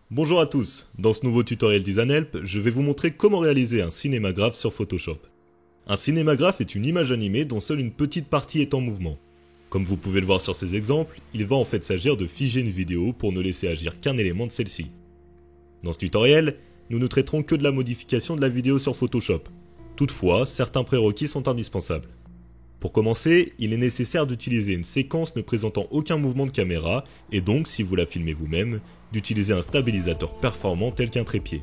Bonjour à tous, dans ce nouveau tutoriel d'Isanhelp, je vais vous montrer comment réaliser un cinémagraphe sur Photoshop. Un cinémagraphe est une image animée dont seule une petite partie est en mouvement. Comme vous pouvez le voir sur ces exemples, il va en fait s'agir de figer une vidéo pour ne laisser agir qu'un élément de celle-ci. Dans ce tutoriel, nous ne traiterons que de la modification de la vidéo sur Photoshop. Toutefois, certains prérequis sont indispensables. Pour commencer, il est nécessaire d'utiliser une séquence ne présentant aucun mouvement de caméra et donc, si vous la filmez vous-même, d'utiliser un stabilisateur performant tel qu'un trépied.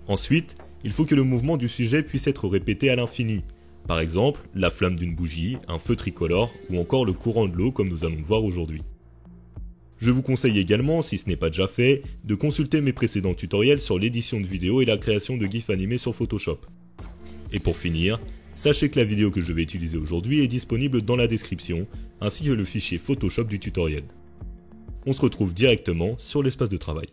Ensuite, il faut que le mouvement du sujet puisse être répété à l'infini. Par exemple, la flamme d'une bougie, un feu tricolore ou encore le courant de l'eau comme nous allons le voir aujourd'hui. Je vous conseille également, si ce n'est pas déjà fait, de consulter mes précédents tutoriels sur l'édition de vidéos et la création de GIFs animés sur Photoshop. Et pour finir, sachez que la vidéo que je vais utiliser aujourd'hui est disponible dans la description, ainsi que le fichier Photoshop du tutoriel. On se retrouve directement sur l'espace de travail.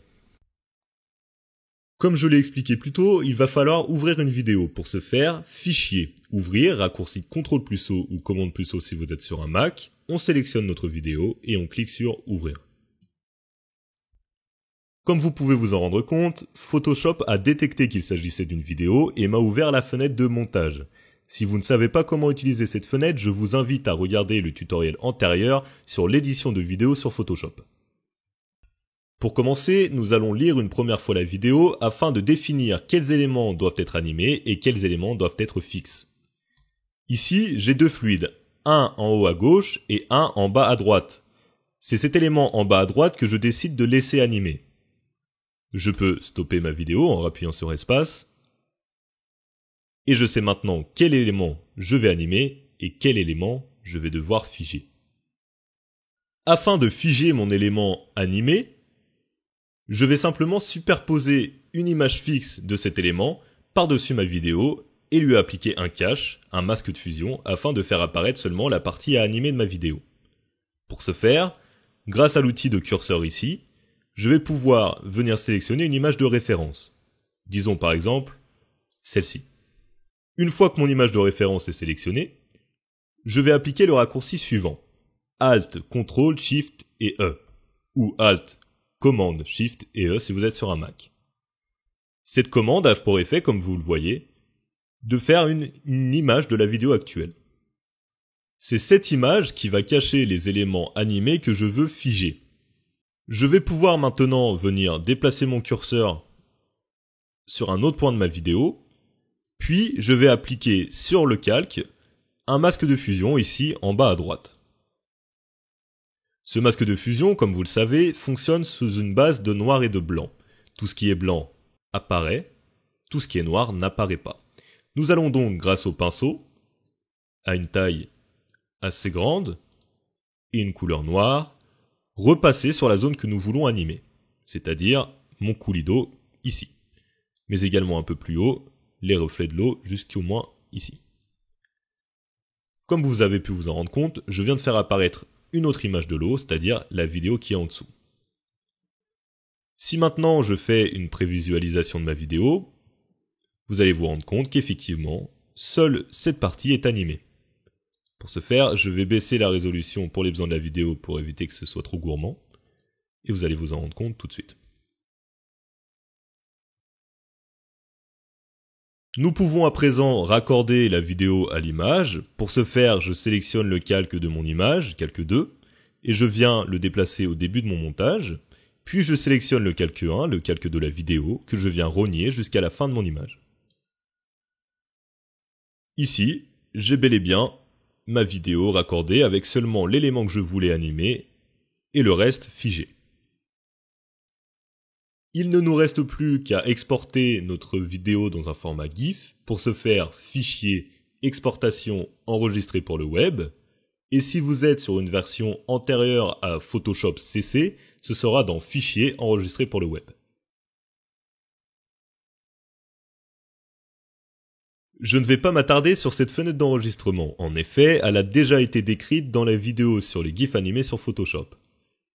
Comme je l'ai expliqué plus tôt, il va falloir ouvrir une vidéo. Pour ce faire, Fichier, Ouvrir, raccourci CTRL+O ou Commande+O si vous êtes sur un Mac, on sélectionne notre vidéo et on clique sur Ouvrir. Comme vous pouvez vous en rendre compte, Photoshop a détecté qu'il s'agissait d'une vidéo et m'a ouvert la fenêtre de montage. Si vous ne savez pas comment utiliser cette fenêtre, je vous invite à regarder le tutoriel antérieur sur l'édition de vidéos sur Photoshop. Pour commencer, nous allons lire une première fois la vidéo afin de définir quels éléments doivent être animés et quels éléments doivent être fixes. Ici, j'ai deux fluides, un en haut à gauche et un en bas à droite. C'est cet élément en bas à droite que je décide de laisser animer. Je peux stopper ma vidéo en appuyant sur espace. Et je sais maintenant quel élément je vais animer et quel élément je vais devoir figer. Afin de figer mon élément animé, je vais simplement superposer une image fixe de cet élément par-dessus ma vidéo et lui appliquer un cache, un masque de fusion, afin de faire apparaître seulement la partie à animer de ma vidéo. Pour ce faire, grâce à l'outil de curseur ici, je vais pouvoir venir sélectionner une image de référence. Disons par exemple, celle-ci. Une fois que mon image de référence est sélectionnée, je vais appliquer le raccourci suivant. Alt, Ctrl, Shift et E. Ou Alt, Commande, Shift et E si vous êtes sur un Mac. Cette commande a pour effet, comme vous le voyez, de faire une image de la vidéo actuelle. C'est cette image qui va cacher les éléments animés que je veux figer. Je vais pouvoir maintenant venir déplacer mon curseur sur un autre point de ma vidéo, puis je vais appliquer sur le calque un masque de fusion ici en bas à droite. Ce masque de fusion, comme vous le savez, fonctionne sous une base de noir et de blanc. Tout ce qui est blanc apparaît, tout ce qui est noir n'apparaît pas. Nous allons donc, grâce au pinceau, à une taille assez grande et une couleur noire, repasser sur la zone que nous voulons animer, c'est-à-dire mon coulis d'eau ici, mais également un peu plus haut, les reflets de l'eau jusqu'au moins ici. Comme vous avez pu vous en rendre compte, je viens de faire apparaître une autre image de l'eau, c'est-à-dire la vidéo qui est en dessous. Si maintenant je fais une prévisualisation de ma vidéo, vous allez vous rendre compte qu'effectivement, seule cette partie est animée. Pour ce faire, je vais baisser la résolution pour les besoins de la vidéo pour éviter que ce soit trop gourmand, et vous allez vous en rendre compte tout de suite. Nous pouvons à présent raccorder la vidéo à l'image. Pour ce faire, je sélectionne le calque de mon image, calque 2, et je viens le déplacer au début de mon montage, puis je sélectionne le calque 1, le calque de la vidéo, que je viens rogner jusqu'à la fin de mon image. Ici, j'ai bel et bien ma vidéo raccordée avec seulement l'élément que je voulais animer, et le reste figé. Il ne nous reste plus qu'à exporter notre vidéo dans un format GIF. Pour ce faire, fichier, exportation, enregistrer pour le web. Et si vous êtes sur une version antérieure à Photoshop CC, ce sera dans fichier, enregistrer pour le web. Je ne vais pas m'attarder sur cette fenêtre d'enregistrement. En effet, elle a déjà été décrite dans la vidéo sur les GIFs animés sur Photoshop.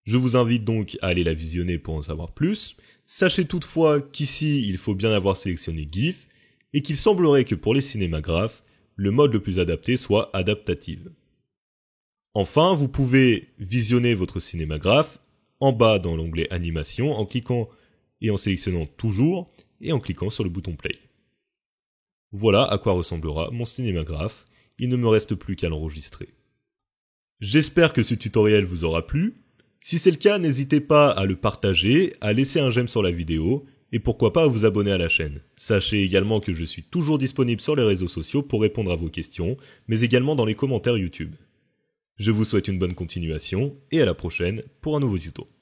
Je vous invite donc à aller la visionner pour en savoir plus. Sachez toutefois qu'ici, il faut bien avoir sélectionné GIF et qu'il semblerait que pour les cinémagraphes, le mode le plus adapté soit Adaptative. Enfin, vous pouvez visionner votre cinémagraphe en bas dans l'onglet Animation en cliquant et en sélectionnant Toujours et en cliquant sur le bouton Play. Voilà à quoi ressemblera mon cinémagraphe, il ne me reste plus qu'à l'enregistrer. J'espère que ce tutoriel vous aura plu. Si c'est le cas, n'hésitez pas à le partager, à laisser un j'aime sur la vidéo et pourquoi pas à vous abonner à la chaîne. Sachez également que je suis toujours disponible sur les réseaux sociaux pour répondre à vos questions, mais également dans les commentaires YouTube. Je vous souhaite une bonne continuation et à la prochaine pour un nouveau tuto.